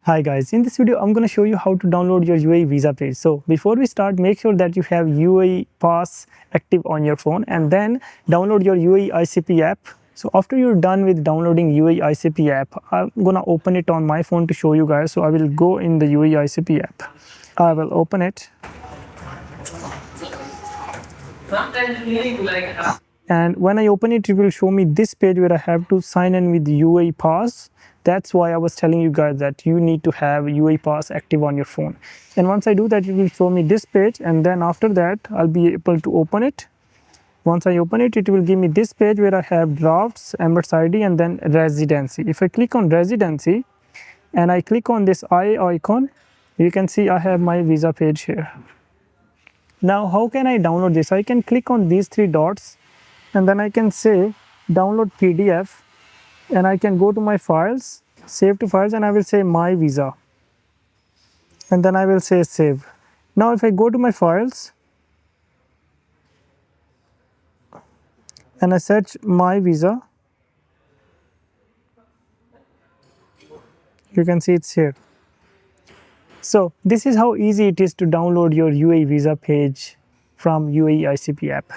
Hi guys, in this video I'm going to show you how to download your UAE visa page. So before we start, make sure that you have UAE Pass active on your phone and then download your UAE ICP app. So after you're done with downloading UAE ICP app, I'm going to open it on my phone to show you guys. So I will go in the UAE ICP app. I will open it. And when I open it, it will show me this page where I have to sign in with UAE Pass. That's why I was telling you guys that you need to have UAE Pass active on your phone. And once I do that, it will show me this page. And then after that, I'll be able to open it. Once I open it, it will give me this page where I have drafts, Emirates ID, and then residency. If I click on residency and I click on this eye icon, you can see I have my visa page here. Now, how can I download this? I can click on these three dots and then I can say download PDF. And I can go to my files, save to files, and I will say my visa. And then I will say save. Now if I go to my files and I search my visa, you can see it's here. So this is how easy it is to download your UAE visa page from UAE ICP app.